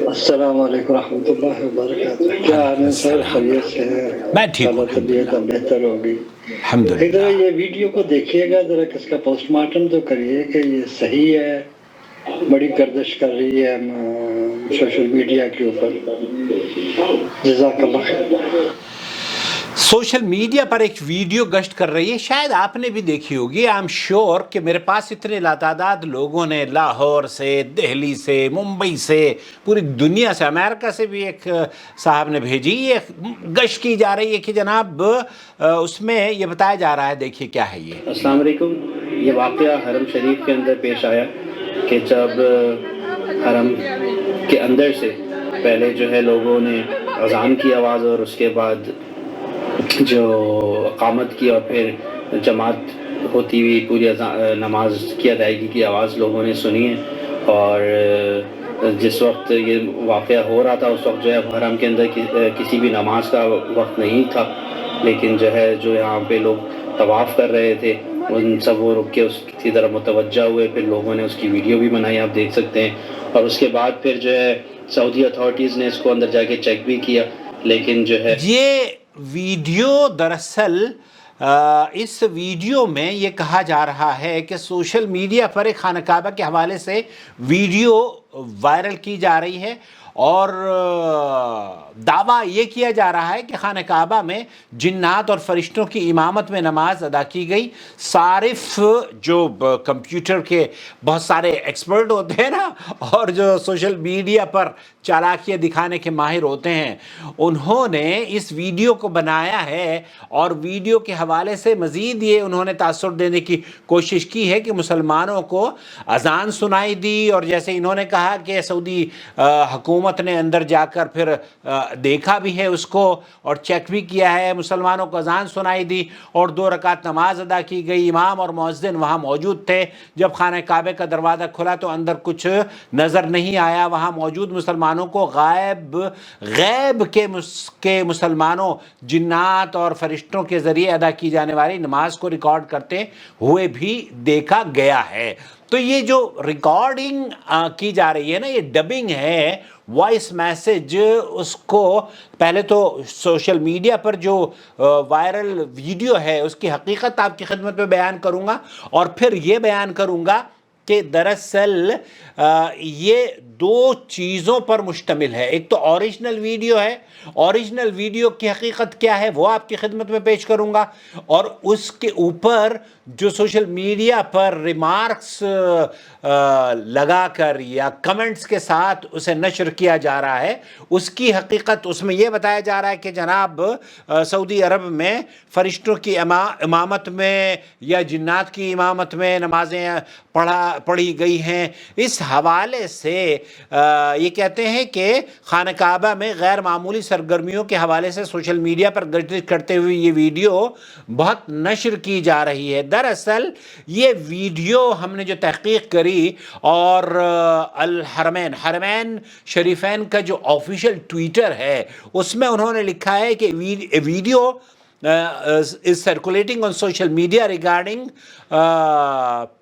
السلام علیکم ورحمۃ اللہ وبرکاتہ. کیا حال ہے سر؟ خیریت سے ہے؟ میں ٹھیک ہوں اللہ طبیعت بہتر ہوگی. الحمد ایک ذرا للہ. یہ ویڈیو کو دیکھیے گا، ذرا اس کا پوسٹ مارٹم تو کریے کہ یہ صحیح ہے. بڑی گردش کر رہی ہے سوشل میڈیا کے اوپر. جزاک اللہ خیر. سوشل میڈیا پر ایک ویڈیو گشت کر رہی ہے، شاید آپ نے بھی دیکھی ہوگی. آئی ایم شیور کہ میرے پاس اتنے لاتعداد لوگوں نے لاہور سے، دہلی سے، ممبئی سے، پوری دنیا سے، امریکہ سے بھی ایک صاحب نے بھیجی. یہ گشت کی جا رہی ہے کہ جناب اس میں یہ بتایا جا رہا ہے، دیکھیے کیا ہے یہ. السلام علیکم. یہ واقعہ حرم شریف کے اندر پیش آیا کہ جب حرم کے اندر سے پہلے جو ہے لوگوں نے اذان کی آواز اور اس کے بعد جو اقامت کی اور پھر جماعت ہوتی ہوئی پوری نماز کی ادائیگی کی آواز لوگوں نے سنی ہے. اور جس وقت یہ واقعہ ہو رہا تھا اس وقت جو ہے حرم کے اندر کسی بھی نماز کا وقت نہیں تھا، لیکن جو ہے جو یہاں پہ لوگ طواف کر رہے تھے ان سب وہ رک کے اس کی طرف متوجہ ہوئے. پھر لوگوں نے اس کی ویڈیو بھی بنائی، آپ دیکھ سکتے ہیں. اور اس کے بعد پھر جو ہے سعودی اتھارٹیز نے اس کو اندر جا کے چیک بھی کیا، لیکن جو ہے یہ ویڈیو دراصل اس ویڈیو میں یہ کہا جا رہا ہے کہ سوشل میڈیا پر ایک خانہ کعبہ کے حوالے سے ویڈیو وائرل کی جا رہی ہے، اور دعویٰ یہ کیا جا رہا ہے کہ خانہ کعبہ میں جنات اور فرشتوں کی امامت میں نماز ادا کی گئی. صارف جو کمپیوٹر کے بہت سارے ایکسپرٹ ہوتے ہیں نا، اور جو سوشل میڈیا پر چالاکیاں دکھانے کے ماہر ہوتے ہیں، انہوں نے اس ویڈیو کو بنایا ہے، اور ویڈیو کے حوالے سے مزید یہ انہوں نے تاثر دینے کی کوشش کی ہے کہ مسلمانوں کو اذان سنائی دی، اور جیسے انہوں نے کہا کہ سعودی حکومت نے اندر جا کر پھر دیکھا بھی ہے اس کو اور چیک بھی کیا ہے، مسلمانوں کو اذان سنائی دی اور 2 رکعت نماز ادا کی گئی. امام اور مؤذن وہاں موجود تھے. جب خانہ کعبے کا دروازہ کھلا تو اندر کچھ نظر نہیں آیا. وہاں موجود مسلمانوں کو غیب کے مسلمانوں جنات اور فرشتوں کے ذریعے ادا کی جانے والی نماز کو ریکارڈ کرتے ہوئے بھی دیکھا گیا ہے. تو یہ جو ریکارڈنگ کی جا رہی ہے نا، یہ ڈبنگ ہے، وائس میسج. اس کو پہلے تو سوشل میڈیا پر جو وائرل ویڈیو ہے اس کی حقیقت آپ کی خدمت میں بیان کروں گا، اور پھر یہ بیان کروں گا کہ دراصل یہ 2 چیزوں پر مشتمل ہے. ایک تو اوریجنل ویڈیو ہے، اوریجنل ویڈیو کی حقیقت کیا ہے وہ آپ کی خدمت میں پیش کروں گا، اور اس کے اوپر جو سوشل میڈیا پر ریمارکس لگا کر یا کمنٹس کے ساتھ اسے نشر کیا جا رہا ہے اس کی حقیقت. اس میں یہ بتایا جا رہا ہے کہ جناب سعودی عرب میں فرشتوں کی امامت میں یا جنات کی امامت میں نمازیں پڑھی گئی ہیں. اس حوالے سے یہ کہتے ہیں کہ خانہ کعبہ میں غیر معمولی سرگرمیوں کے حوالے سے سوشل میڈیا پر گردش کرتے ہوئے یہ ویڈیو بہت نشر کی جا رہی ہے. دراصل یہ ویڈیو ہم نے جو تحقیق کری، اور حرمین شریفین کا جو آفیشیل ٹویٹر ہے اس میں انہوں نے لکھا ہے کہ video is circulating on social media regarding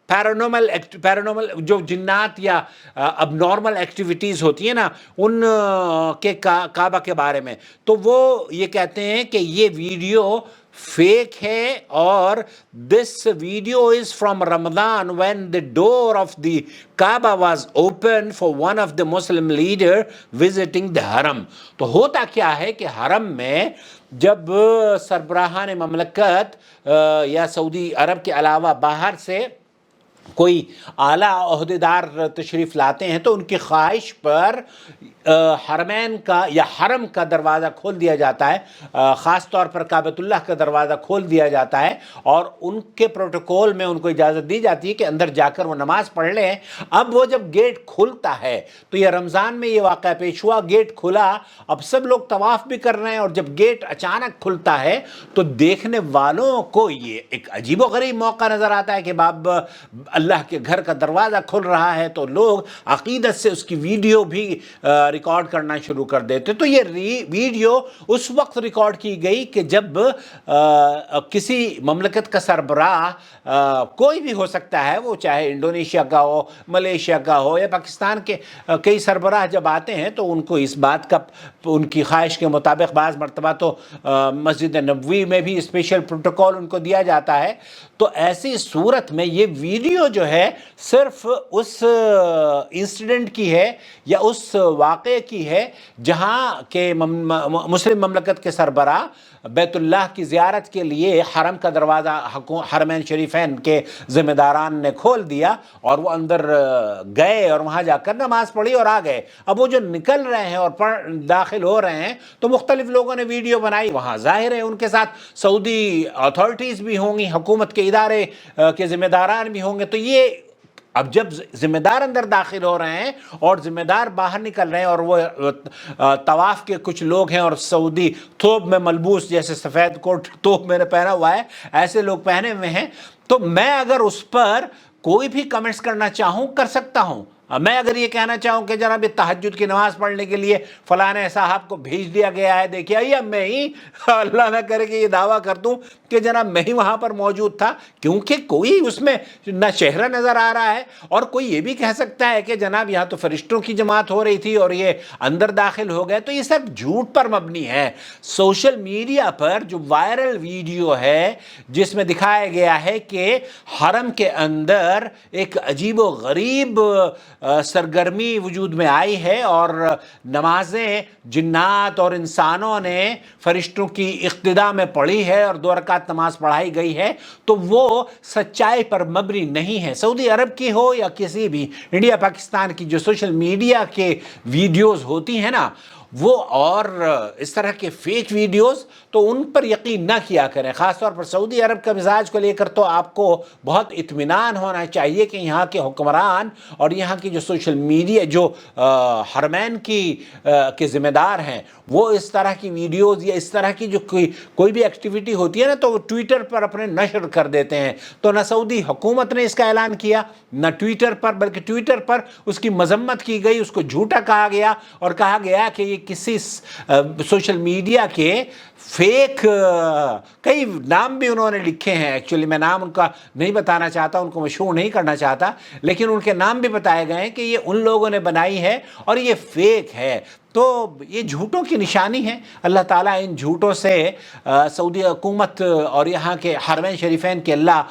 پیرانورمل جو جنات یا اب نارمل ایکٹیویٹیز ہوتی ہیں نا ان کے کعبہ کے بارے میں. تو وہ یہ کہتے ہیں کہ یہ ویڈیو فیک ہے، اور this video is from Ramadan when the door of the Kaaba was open for one of the Muslim leader visiting the Haram. تو ہوتا کیا ہے کہ حرم میں جب سربراہان مملکت یا سعودی عرب کے علاوہ باہر سے کوئی اعلیٰ عہدیدار تشریف لاتے ہیں تو ان کی خواہش پر حرمین کا یا حرم کا دروازہ کھول دیا جاتا ہے، خاص طور پر کعبۃ اللہ کا دروازہ کھول دیا جاتا ہے، اور ان کے پروٹوکول میں ان کو اجازت دی جاتی ہے کہ اندر جا کر وہ نماز پڑھ لیں. اب وہ جب گیٹ کھلتا ہے تو یہ رمضان میں یہ واقعہ پیش ہوا، گیٹ کھلا، اب سب لوگ طواف بھی کر رہے ہیں، اور جب گیٹ اچانک کھلتا ہے تو دیکھنے والوں کو یہ ایک عجیب و غریب موقع نظر آتا ہے کہ باب اللہ کے گھر کا دروازہ کھل رہا ہے. تو لوگ عقیدت سے اس کی ویڈیو بھی ریکارڈ کرنا شروع کر دیتے. تو یہ ویڈیو اس وقت ریکارڈ کی گئی کہ جب کسی مملکت کا سربراہ کوئی بھی ہو سکتا ہے، وہ چاہے انڈونیشیا کا ہو، ملیشیا کا ہو یا پاکستان کے کئی سربراہ جب آتے ہیں تو ان کو اس بات کا ان کی خواہش کے مطابق بعض مرتبہ تو مسجد نبوی میں بھی اسپیشل پروٹوکول ان کو دیا جاتا ہے. تو ایسی صورت میں یہ ویڈیو جو ہے صرف اس انسیڈنٹ کی ہے یا اس واقعے کی ہے جہاں کہ مسلم مملکت کے سربراہ بیت اللہ کی زیارت کے لیے حرم کا دروازہ حرمین شریفین کے ذمہ داران نے کھول دیا اور وہ اندر گئے اور وہاں جا کر نماز پڑھی اور آ گئے. اب وہ جو نکل رہے ہیں اور داخل ہو رہے ہیں تو مختلف لوگوں نے ویڈیو بنائی. وہاں ظاہر ہے ان کے ساتھ سعودی اتھارٹیز بھی ہوں گی، حکومت کے ادارے کے ذمہ داران بھی ہوں گے. تو یہ اب جب ذمہ دار اندر داخل ہو رہے ہیں اور ذمہ دار باہر نکل رہے ہیں اور وہ طواف کے کچھ لوگ ہیں اور سعودی توب میں ملبوس، جیسے سفید کوٹ توب میں نے پہنا ہوا ہے ایسے لوگ پہنے ہوئے ہیں، تو میں اگر اس پر کوئی بھی کمنٹس کرنا چاہوں کر سکتا ہوں. میں اگر یہ کہنا چاہوں کہ جناب یہ تہجد کی نماز پڑھنے کے لیے فلاں صاحب کو بھیج دیا گیا ہے، دیکھیے یا میں ہی اللہ نہ کرے کہ یہ دعویٰ کر دوں کہ جناب میں ہی وہاں پر موجود تھا، کیونکہ کوئی اس میں نہ چہرہ نظر آ رہا ہے. اور کوئی یہ بھی کہہ سکتا ہے کہ جناب یہاں تو فرشتوں کی جماعت ہو رہی تھی اور یہ اندر داخل ہو گئے. تو یہ سب جھوٹ پر مبنی ہے. سوشل میڈیا پر جو وائرل ویڈیو ہے جس میں دکھایا گیا ہے کہ حرم کے اندر ایک عجیب و غریب سرگرمی وجود میں آئی ہے اور نمازیں جنات اور انسانوں نے فرشتوں کی اقتداء میں پڑھی ہے اور 2 رکعت نماز پڑھائی گئی ہے، تو وہ سچائی پر مبنی نہیں ہے. سعودی عرب کی ہو یا کسی بھی انڈیا پاکستان کی جو سوشل میڈیا کے ویڈیوز ہوتی ہیں نا، وہ اور اس طرح کے فیک ویڈیوز تو ان پر یقین نہ کیا کریں. خاص طور پر سعودی عرب کا مزاج کو لے کر تو آپ کو بہت اطمینان ہونا چاہیے کہ یہاں کے حکمران اور یہاں کی جو سوشل میڈیا جو حرمین کے ذمہ دار ہیں وہ اس طرح کی ویڈیوز یا اس طرح کی جو کوئی بھی ایکٹیویٹی ہوتی ہے نا تو ٹویٹر پر اپنے نشر کر دیتے ہیں. تو نہ سعودی حکومت نے اس کا اعلان کیا نہ ٹویٹر پر، بلکہ ٹویٹر پر اس کی مذمت کی گئی، اس کو جھوٹا کہا گیا اور کہا گیا کہ یہ کسی سوشل میڈیا کے فیک، کئی نام بھی انہوں نے لکھے ہیں. ایکچولی میں نام ان کا نہیں بتانا چاہتا، ان کو مشہور نہیں کرنا چاہتا، لیکن ان کے نام بھی بتائے گئے ہیں کہ یہ ان لوگوں نے بنائی ہے اور یہ فیک ہے. تو یہ جھوٹوں کی نشانی ہے. اللہ تعالیٰ ان جھوٹوں سے سعودی حکومت اور یہاں کے حرمین شریفین کے اللہ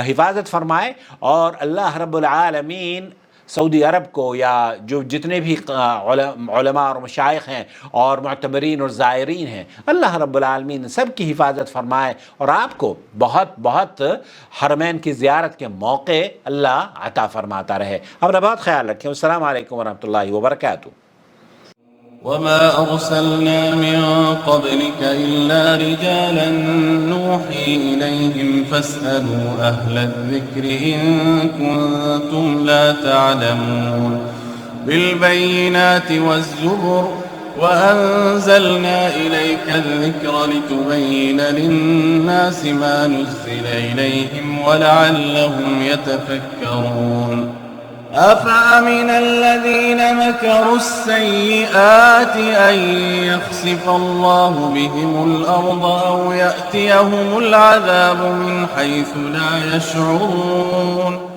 حفاظت فرمائے، اور اللہ رب العالمین سعودی عرب کو یا جو جتنے بھی علماء اور مشائخ ہیں اور معتبرین اور زائرین ہیں، اللہ رب العالمین سب کی حفاظت فرمائے اور آپ کو بہت بہت حرمین کی زیارت کے موقع اللہ عطا فرماتا رہے. اپنا بہت خیال رکھیں. السلام علیکم ورحمۃ اللہ وبرکاتہ. وما أرسلنا من قبلك إلا رجالا نوحي إليهم فاسألوا أهل الذكر إن كنتم لا تعلمون. بالبينات والزبر وأنزلنا إليك الذكر لتبين للناس ما نزل إليهم ولعلهم يتفكرون. أفأمن الذين مكروا السيئات أن يخسف الله بهم الأرض أو يأتيهم العذاب من حيث لا يشعرون.